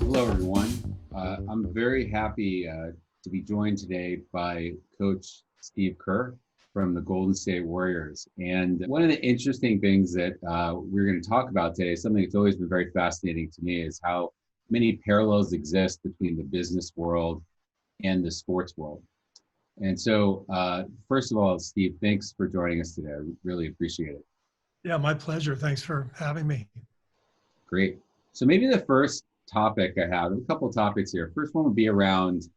Hello, everyone. I'm very happy to be joined today by Coach Steve Kerr from the Golden State Warriors. And one of the interesting things that we're going to talk about today, something that's always been very fascinating to me, is how many parallels exist between the business world and the sports world. And so, first of all, Steve, thanks for joining us today. I really appreciate it. Yeah, my pleasure. Thanks for having me. Great. So maybe the first topic I have, a couple of topics here. First one would be around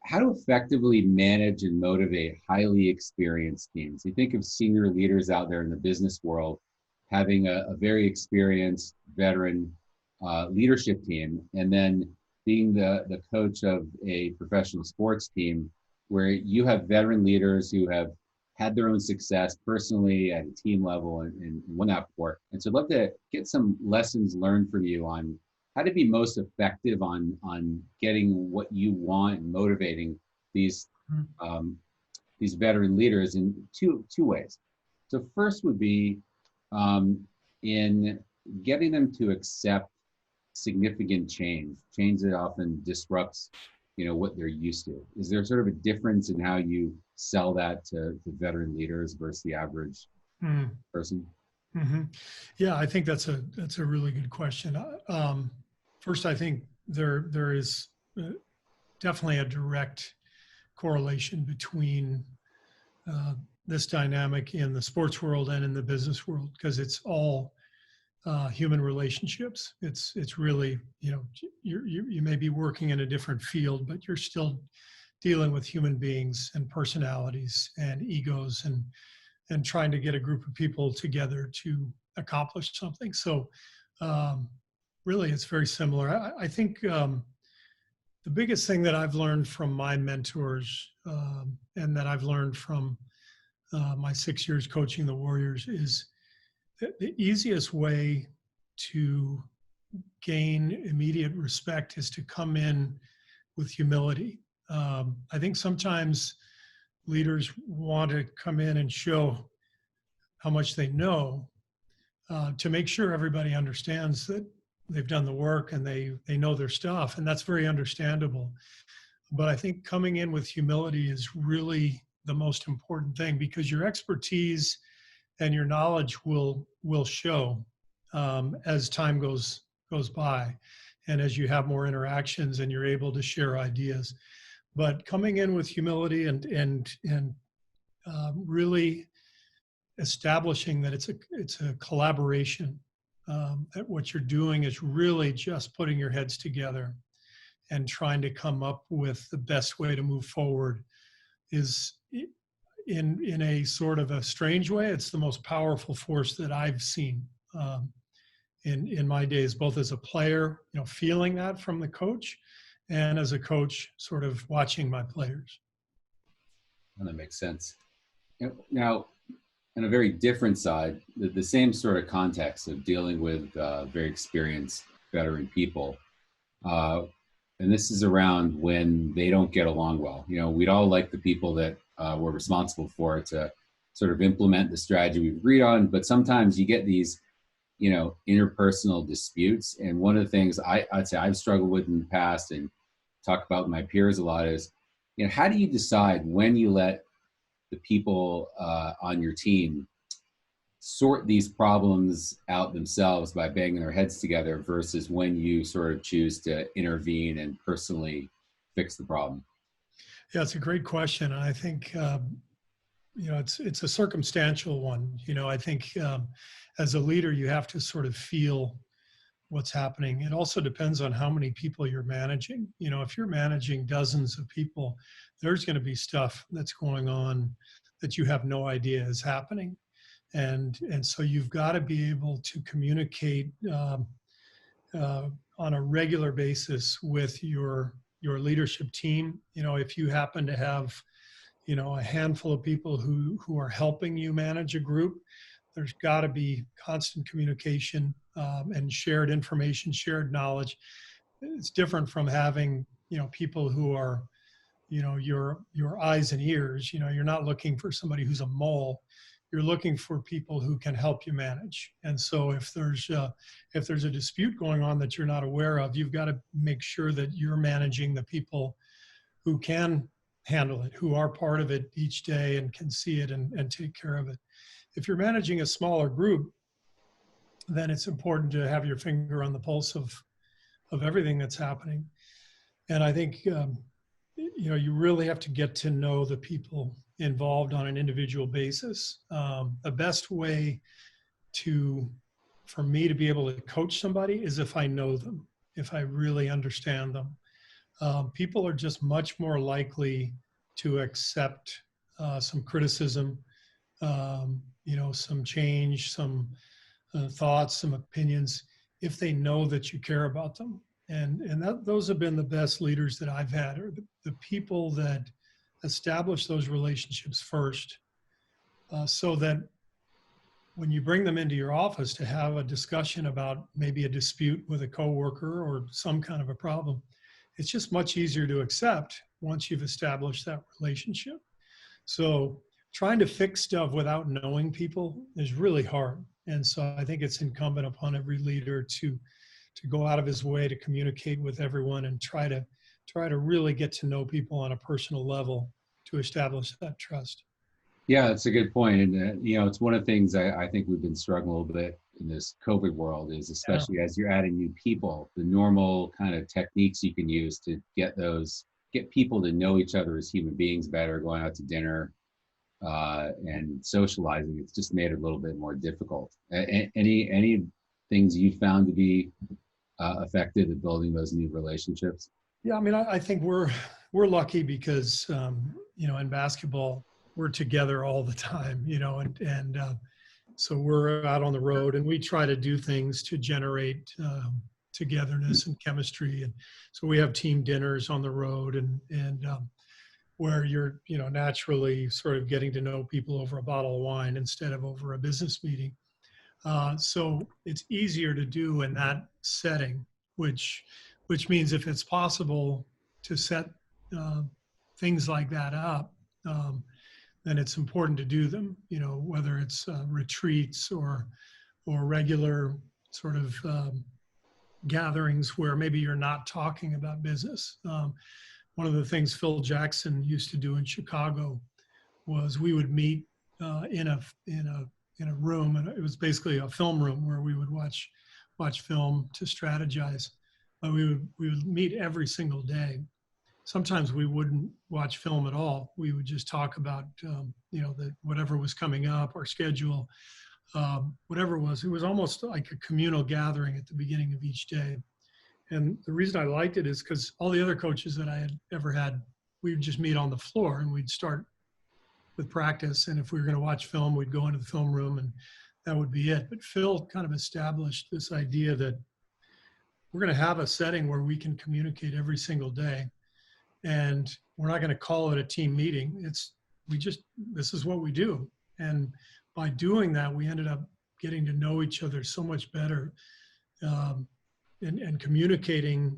how to effectively manage and motivate highly experienced teams. You think of senior leaders out there in the business world having a very experienced veteran leadership team, and then being the coach of a professional sports team where you have veteran leaders who have had their own success personally at a team level and whatnot before. And so I'd love to get some lessons learned from you on how to be most effective on getting what you want and motivating these um, these veteran leaders in two ways. So first would be in getting them to accept significant change that often disrupts what they're used to. Is there sort of a difference in how you sell that to veteran leaders versus the average person? Mm-hmm. Yeah, I think that's a really good question. First, I think there is definitely a direct correlation between this dynamic in the sports world and in the business world, because it's all human relationships. It's really, you may be working in a different field, but you're still dealing with human beings and personalities and egos and trying to get a group of people together to accomplish something. So really, it's very similar. I think the biggest thing that I've learned from my mentors and that I've learned from my 6 years coaching the Warriors is the easiest way to gain immediate respect is to come in with humility. I think sometimes leaders want to come in and show how much they know to make sure everybody understands that they've done the work and they know their stuff, and that's very understandable. But I think coming in with humility is really the most important thing, because your expertise and your knowledge will show as time goes by, and as you have more interactions and you're able to share ideas. But coming in with humility and really establishing that it's a collaboration, that what you're doing is really just putting your heads together and trying to come up with the best way to move forward is, in a sort of a strange way, it's the most powerful force that I've seen in my days, both as a player, feeling that from the coach, and as a coach, sort of watching my players. Well, that makes sense. Now, on a very different side, the same sort of context of dealing with very experienced veteran people. And this is around when they don't get along well. We'd all like the people that we're responsible for to sort of implement the strategy we've agreed on, but sometimes you get these, interpersonal disputes. And one of the things I'd say I've struggled with in the past and talk about with my peers a lot is, how do you decide when you let the people on your team sort these problems out themselves by banging their heads together versus when you sort of choose to intervene and personally fix the problem? Yeah, it's a great question. And I think, it's a circumstantial one. I think as a leader, you have to sort of feel what's happening. It also depends on how many people you're managing. If you're managing dozens of people, there's going to be stuff that's going on that you have no idea is happening. And so you've got to be able to communicate on a regular basis with your leadership team. If you happen to have, a handful of people who are helping you manage a group, there's got to be constant communication and shared information, shared knowledge. It's different from having, people who are, your eyes and ears. You're not looking for somebody who's a mole. you're looking for people who can help you manage. And so if there's a dispute going on that you're not aware of, you've got to make sure that you're managing the people who can handle it, who are part of it each day and can see it and take care of it. If you're managing a smaller group, then it's important to have your finger on the pulse of everything that's happening. And I think you really have to get to know the people involved on an individual basis. The best way for me to be able to coach somebody is if I know them, if I really understand them. People are just much more likely to accept some criticism, some change, some thoughts, some opinions, if they know that you care about them. And those have been the best leaders that I've had, are the people that establish those relationships first, so that when you bring them into your office to have a discussion about maybe a dispute with a coworker or some kind of a problem, it's just much easier to accept once you've established that relationship. So trying to fix stuff without knowing people is really hard. And so I think it's incumbent upon every leader to go out of his way to communicate with everyone and try to really get to know people on a personal level to establish that trust. Yeah, that's a good point. And, it's one of the things I think we've been struggling a little bit in this COVID world is, especially as you're adding new people, the normal kind of techniques you can use to get people to know each other as human beings better, going out to dinner and socializing. It's just made it a little bit more difficult. Any things you found to be effective at building those new relationships? Yeah, I mean, I think we're lucky because in basketball we're together all the time, and so we're out on the road and we try to do things to generate togetherness and chemistry, and so we have team dinners on the road and where you're naturally sort of getting to know people over a bottle of wine instead of over a business meeting. So it's easier to do in that setting, which means if it's possible to set things like that up, then it's important to do them. Whether it's retreats or regular sort of gatherings where maybe you're not talking about business. One of the things Phil Jackson used to do in Chicago was we would meet in a room, and it was basically a film room where we would watch film to strategize. But we would meet every single day. Sometimes we wouldn't watch film at all. We would just talk about whatever was coming up, our schedule, whatever it was. It was almost like a communal gathering at the beginning of each day. And the reason I liked it is because all the other coaches that I had ever had, we would just meet on the floor and we'd start with practice. And if we were going to watch film, we'd go into the film room and that would be it. But Phil kind of established this idea that we're going to have a setting where we can communicate every single day. And we're not going to call it a team meeting. This is what we do. And by doing that, we ended up getting to know each other so much better, and communicating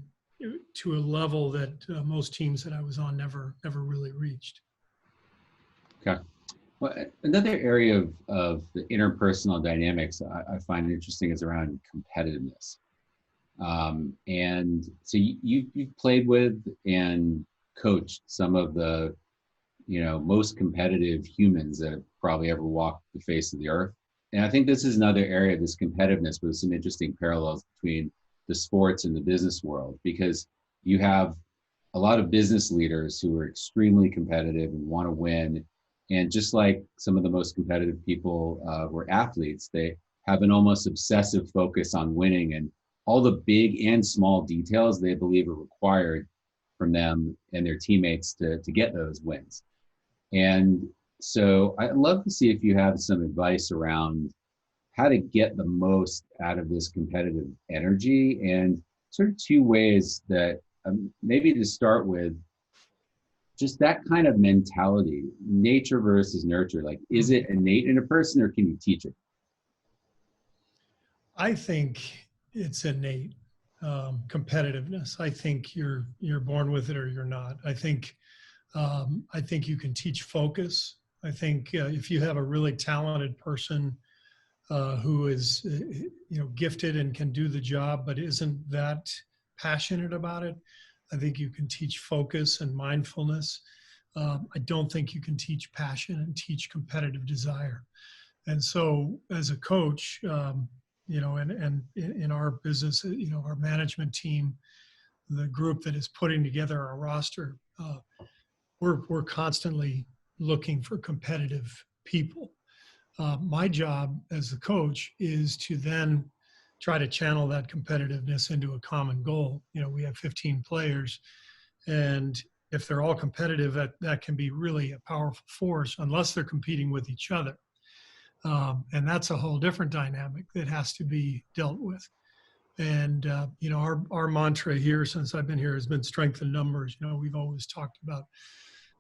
to a level that most teams that I was on never really reached. Okay. Well, another area of the interpersonal dynamics I find interesting is around competitiveness. And so you've played with and coached some of the most competitive humans that have probably ever walked the face of the earth. And I think this is another area of this competitiveness with some interesting parallels between the sports and the business world, because you have a lot of business leaders who are extremely competitive and want to win. And just like some of the most competitive people were athletes, they have an almost obsessive focus on winning and all the big and small details they believe are required from them and their teammates to get those wins. And so I'd love to see if you have some advice around how to get the most out of this competitive energy, and sort of two ways that maybe to start with, just that kind of mentality, nature versus nurture. Like, is it innate in a person or can you teach it? I think it's innate. Competitiveness. I think you're born with it or you're not. I think you can teach focus. I think if you have a really talented person who is, gifted and can do the job, but isn't that passionate about it, I think you can teach focus and mindfulness. I don't think you can teach passion and teach competitive desire. And so, as a coach, and in our business, our management team, the group that is putting together our roster, we're constantly looking for competitive people. My job as the coach is to then try to channel that competitiveness into a common goal. We have 15 players, and if they're all competitive, that can be really a powerful force unless they're competing with each other. And that's a whole different dynamic that has to be dealt with. And, our mantra here since I've been here has been strength in numbers. We've always talked about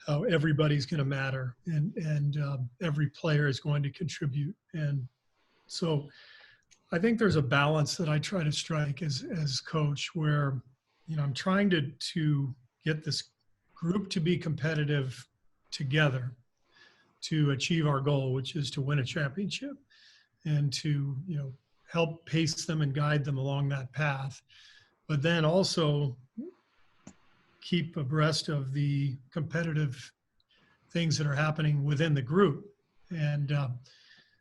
how everybody's going to matter and every player is going to contribute. And so I think there's a balance that I try to strike as coach where, I'm trying to get this group to be competitive together to achieve our goal, which is to win a championship, and to, help pace them and guide them along that path. But then also keep abreast of the competitive things that are happening within the group. And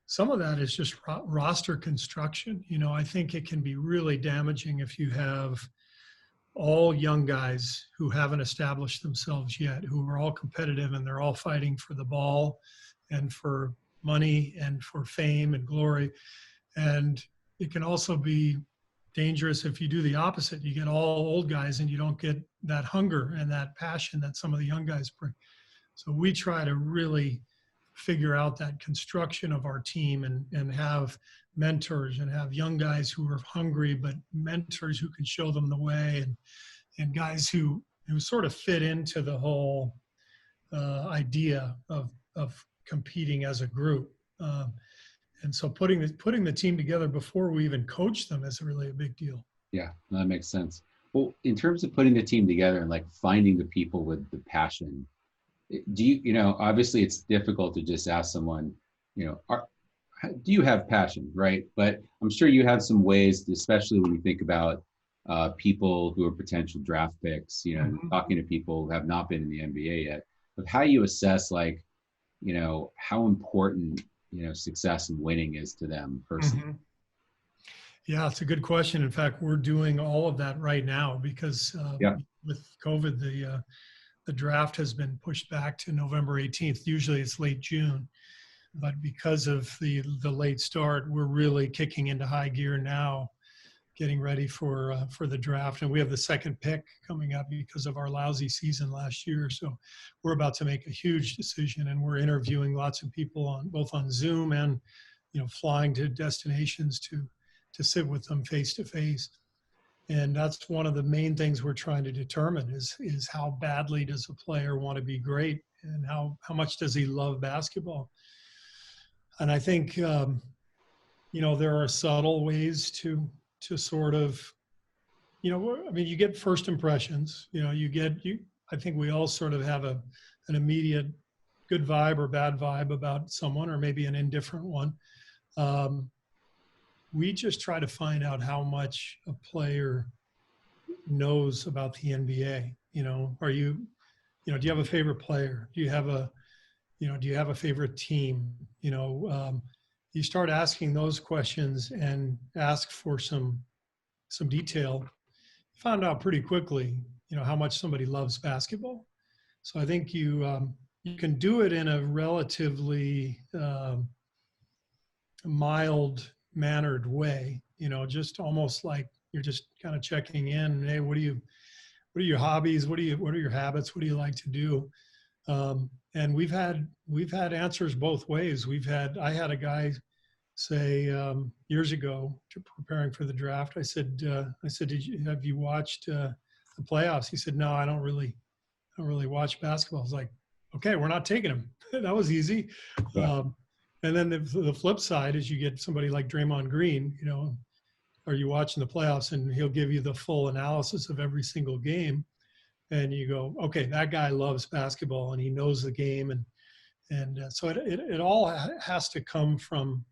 some of that is just roster construction. I think it can be really damaging if you have all young guys who haven't established themselves yet, who are all competitive and they're all fighting for the ball and for money and for fame and glory. And it can also be dangerous if you do the opposite. You get all old guys and you don't get that hunger and that passion that some of the young guys bring. So we try to really figure out that construction of our team and have mentors and have young guys who are hungry, but mentors who can show them the way, and guys who sort of fit into the whole idea of competing as a group. And so putting the team together before we even coach them is really a big deal. Yeah, that makes sense. Well, in terms of putting the team together and like finding the people with the passion, do you, obviously it's difficult to just ask someone, do you have passion, right? But I'm sure you have some ways, especially when you think about people who are potential draft picks, talking to people who have not been in the NBA yet, of how you assess like, how important, success and winning is to them personally. Mm-hmm. Yeah, it's a good question. In fact, we're doing all of that right now because with COVID, the draft has been pushed back to November 18th. Usually it's late June, but because of the late start, we're really kicking into high gear now, getting ready for the draft. And we have the second pick coming up because of our lousy season last year. So we're about to make a huge decision, and we're interviewing lots of people both on Zoom and, flying to destinations to sit with them face to face. And that's one of the main things we're trying to determine is how badly does a player want to be great, and how much does he love basketball. And I think, there are subtle ways to sort of, you get first impressions, I think we all sort of have an immediate good vibe or bad vibe about someone, or maybe an indifferent one. We just try to find out how much a player knows about the NBA. Do you have a favorite player? Do you have a favorite team? You start asking those questions and ask for some detail. You found out pretty quickly, how much somebody loves basketball. So I think you can do it in a relatively mild mannered way, just almost like you're just kind of checking in. Hey, what are your hobbies? What are your habits? What do you like to do? And we've had answers both ways. I had a guy say years ago, preparing for the draft, I said, have you watched the playoffs? He said, no, I don't really watch basketball. I was like, okay, we're not taking him. That was easy. Yeah. And then the flip side is you get somebody like Draymond Green, are you watching the playoffs? And he'll give you the full analysis of every single game. And you go, okay, that guy loves basketball and he knows the game. And so it all has to come from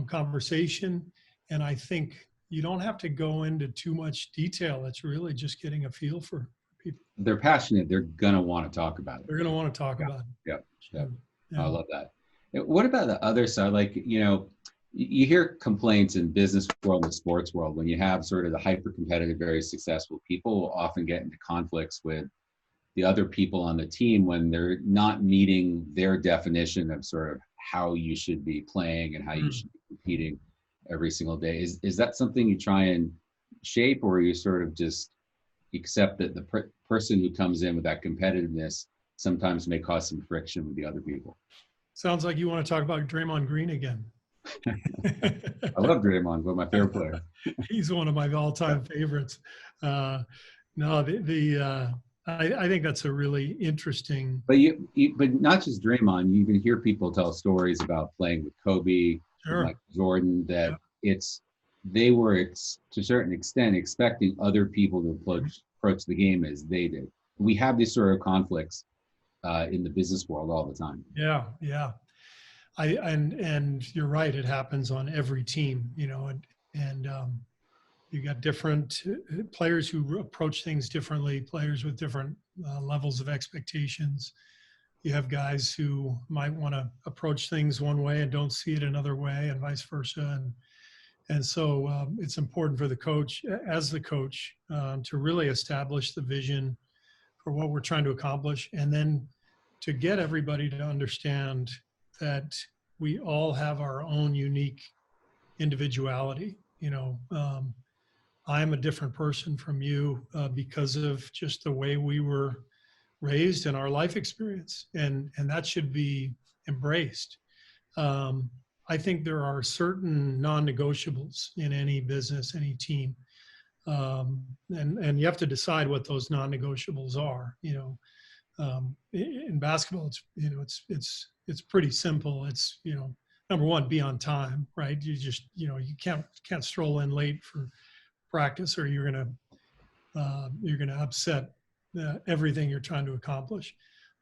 conversation. And I think you don't have to go into too much detail. It's really just getting a feel for people. They're passionate. They're going to want to talk about it. They're going to want to talk Yeah. about it. Yeah. Yeah. Yeah. I love that. What about the other side? Like, you hear complaints in business world and the sports world when you have sort of the hyper competitive, very successful people will often get into conflicts with the other people on the team when they're not meeting their definition of sort of how you should be playing and how you should be competing every single day. Is that something you try and shape, or you sort of just accept that the person who comes in with that competitiveness sometimes may cause some friction with the other people? Sounds like you want to talk about Draymond Green again. I love Draymond, but my favorite player. He's one of my all-time favorites. No, I think that's a really interesting. But but not just Draymond. You even hear people tell stories about playing with Kobe, Sure. Michael Jordan. That they were to a certain extent expecting other people to approach the game as they did. We have these sort of conflicts in the business world all the time. Yeah, yeah. And you're right. It happens on every team, and you got different players who approach things differently, players with different levels of expectations. You have guys who might want to approach things one way and don't see it another way, and vice versa. And so it's important for the coach, as the coach, to really establish the vision for what we're trying to accomplish, and then to get everybody to understand that we all have our own unique individuality. I'm a different person from you because of just the way we were raised and our life experience, and that should be embraced. I think there are certain non-negotiables in any business, any team, and you have to decide what those non-negotiables are. In basketball, it's pretty simple. It's number one, be on time, right? You just you can't stroll in late for practice, or you're gonna upset everything you're trying to accomplish.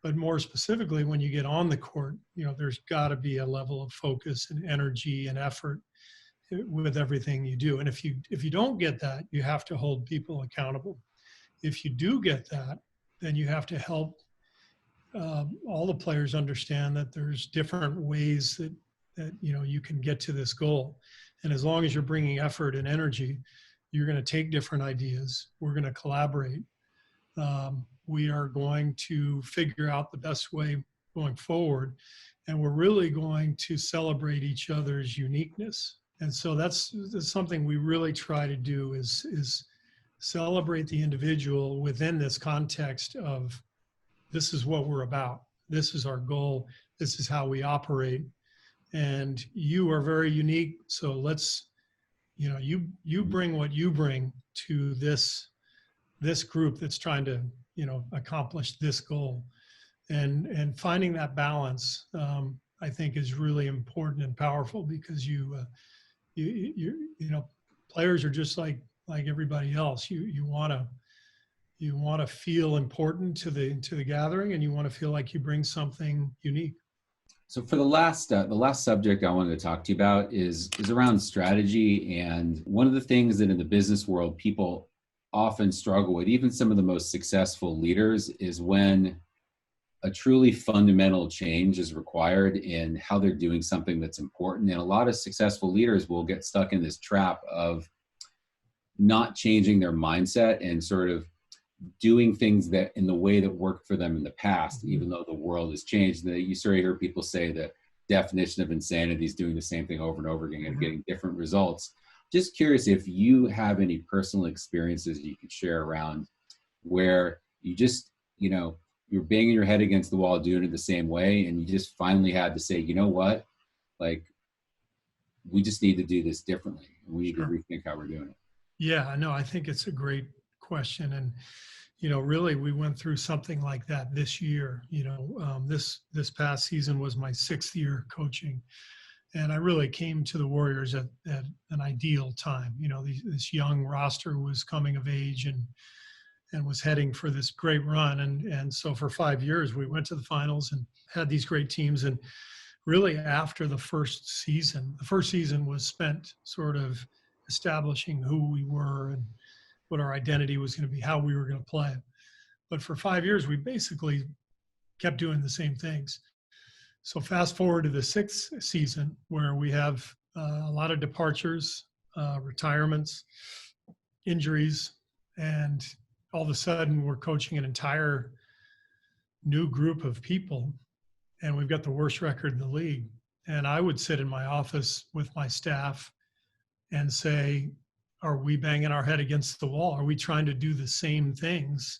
But more specifically, when you get on the court, there's got to be a level of focus and energy and effort with everything you do. And if you don't get that, you have to hold people accountable. If you do get that, then you have to help all the players understand that there's different ways that you can get to this goal. And as long as you're bringing effort and energy, you're going to take different ideas. We're going to collaborate. We are going to figure out the best way going forward. And we're really going to celebrate each other's uniqueness. And so that's something we really try to do is celebrate the individual within this context of, this is what we're about. This is our goal. This is how we operate. And you are very unique. So let's, you bring what you bring to this group that's trying to, accomplish this goal. And finding that balance, I think, is really important and powerful, because players are just like everybody else. You want to feel important to the gathering, and you want to feel like you bring something unique. So for the last subject I wanted to talk to you about is around strategy. And one of the things that in the business world people often struggle with, even some of the most successful leaders, is when a truly fundamental change is required in how they're doing something that's important. And a lot of successful leaders will get stuck in this trap of not changing their mindset and sort of doing things that in the way that worked for them in the past, even though the world has changed. You sort of hear people say the definition of insanity is doing the same thing over and over again and getting different results. Just curious if you have any personal experiences you could share around where you just, you're banging your head against the wall doing it the same way, and you just finally had to say, you know what, like, we just need to do this differently. We need to rethink how we're doing it. Yeah, no, I think it's a great question. And, really, we went through something like that this year. This past season was my 6th year coaching. And I really came to the Warriors at an ideal time. This young roster was coming of age, and and was heading for this great run. And so for 5 years, we went to the finals and had these great teams. And really after the first season was spent sort of establishing who we were and what our identity was going to be, how we were going to play. But for 5 years, we basically kept doing the same things. So fast forward to the sixth season, where we have a lot of departures, retirements, injuries, and all of a sudden we're coaching an entire new group of people, and we've got the worst record in the league. And I would sit in my office with my staff and say, are we banging our head against the wall? Are we trying to do the same things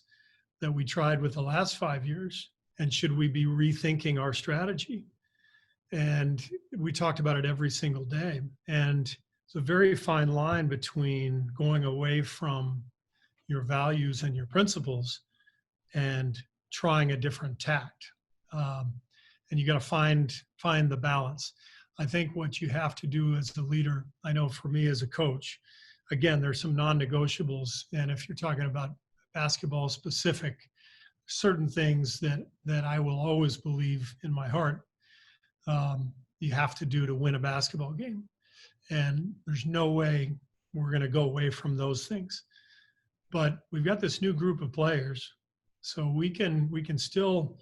that we tried with the last 5 years? And should we be rethinking our strategy? And we talked about it every single day. And it's a very fine line between going away from your values and your principles and trying a different tact. And you got to find the balance. I think what you have to do as a leader, I know for me as a coach, again, there's some non-negotiables. And if you're talking about basketball specific, certain things that I will always believe in my heart you have to do to win a basketball game. And there's no way we're going to go away from those things. But we've got this new group of players, so we can still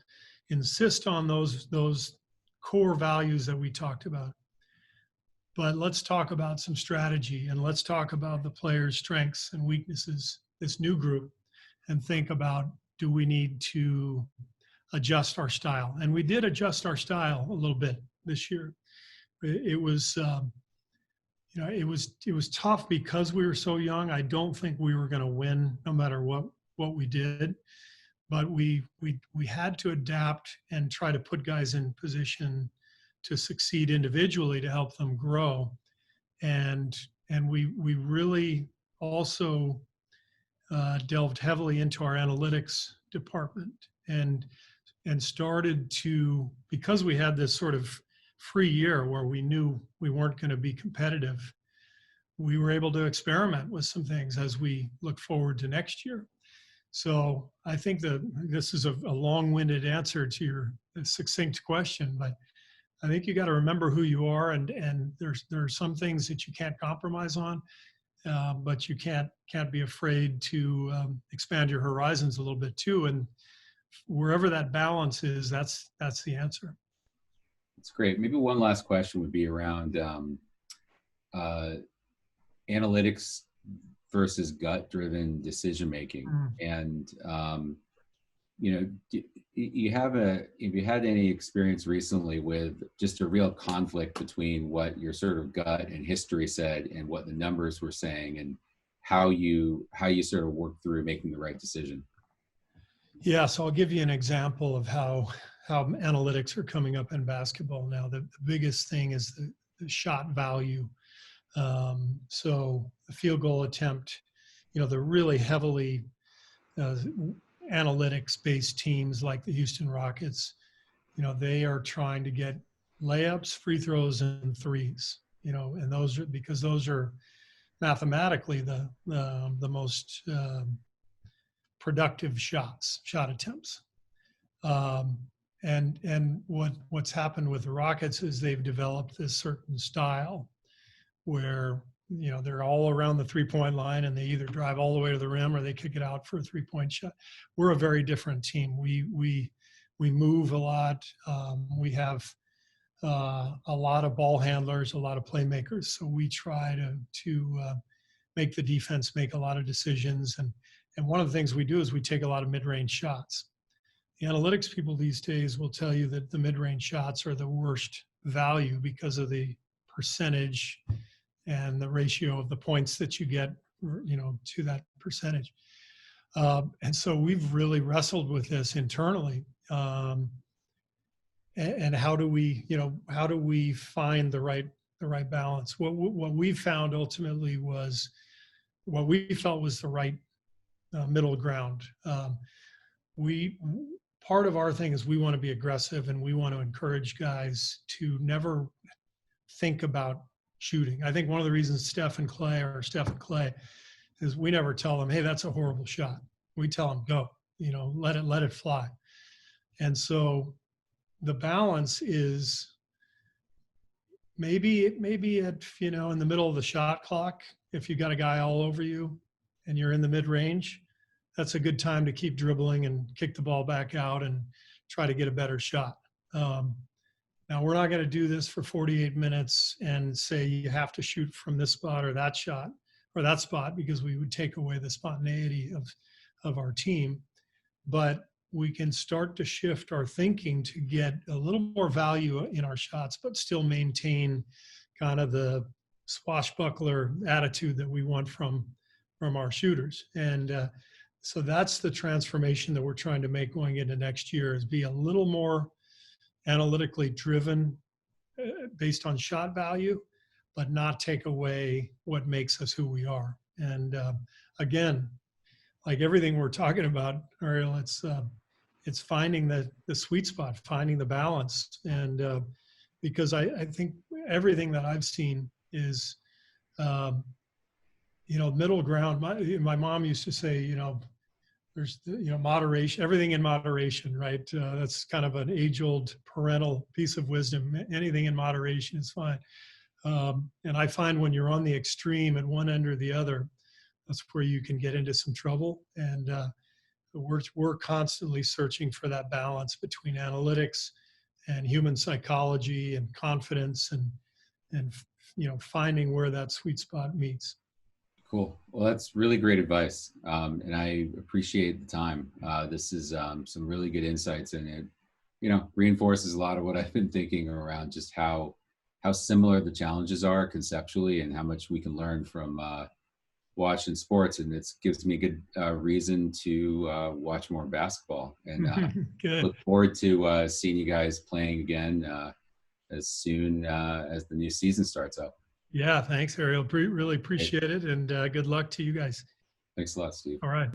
insist on those core values that we talked about. But let's talk about some strategy, and let's talk about the players' strengths and weaknesses, this new group, and think about, do we need to adjust our style? And we did adjust our style a little bit this year. It was, it was tough because we were so young. I don't think we were going to win no matter what we did, but we had to adapt and try to put guys in position to succeed individually to help them grow. And we really also delved heavily into our analytics department and started to, because we had this sort of free year where we knew we weren't going to be competitive, we were able to experiment with some things as we look forward to next year. So I think that this is a long-winded answer to your succinct question, but I think you got to remember who you are, and there are some things that you can't compromise on, but you can't be afraid to expand your horizons a little bit too. And wherever that balance is, that's the answer. That's great. Maybe one last question would be around analytics versus gut-driven decision making. And have you had any experience recently with just a real conflict between what your sort of gut and history said and what the numbers were saying, and how you sort of work through making the right decision? Yeah, so I'll give you an example of how analytics are coming up in basketball now. The biggest thing is the shot value. So the field goal attempt, the really heavily analytics-based teams like the Houston Rockets, they are trying to get layups, free throws, and threes. And those are, because those are mathematically the most productive shot attempts. And what's happened with the Rockets is they've developed this certain style where they're all around the three-point line, and they either drive all the way to the rim or they kick it out for a three-point shot. We're a very different team. We move a lot. We have a lot of ball handlers, a lot of playmakers. So we try to make the defense make a lot of decisions. And one of the things we do is we take a lot of mid-range shots. The analytics people these days will tell you that the mid-range shots are the worst value because of the percentage and the ratio of the points that you get, to that percentage. And so we've really wrestled with this internally. And how do we find the right balance? What we found ultimately was what we felt was the right middle ground. Part of our thing is we want to be aggressive, and we want to encourage guys to never think about shooting. I think one of the reasons Steph and Clay is we never tell them, hey, that's a horrible shot. We tell them go, let it fly. And so the balance is maybe at, in the middle of the shot clock, if you got a guy all over you and you're in the mid range, that's a good time to keep dribbling and kick the ball back out and try to get a better shot. Now, we're not going to do this for 48 minutes and say you have to shoot from this spot or that shot or that spot, because we would take away the spontaneity of our team. But we can start to shift our thinking to get a little more value in our shots, but still maintain kind of the swashbuckler attitude that we want from our shooters. And so that's the transformation that we're trying to make going into next year, is be a little more analytically driven based on shot value, but not take away what makes us who we are. And again, like everything we're talking about, Ariel, it's finding the sweet spot, finding the balance. And because I think everything that I've seen is, middle ground. My mom used to say, there's, moderation, everything in moderation, right? That's kind of an age-old parental piece of wisdom. Anything in moderation is fine. And I find when you're on the extreme at one end or the other, that's where you can get into some trouble. And we're constantly searching for that balance between analytics and human psychology and confidence and finding where that sweet spot meets. Cool. Well, that's really great advice. And I appreciate the time. This is some really good insights, and it, reinforces a lot of what I've been thinking around just how similar the challenges are conceptually and how much we can learn from watching sports. And it gives me a good reason to watch more basketball, and look forward to seeing you guys playing again as soon as the new season starts up. Yeah, thanks, Ariel. Really appreciate it, and good luck to you guys. Thanks a lot, Steve. All right.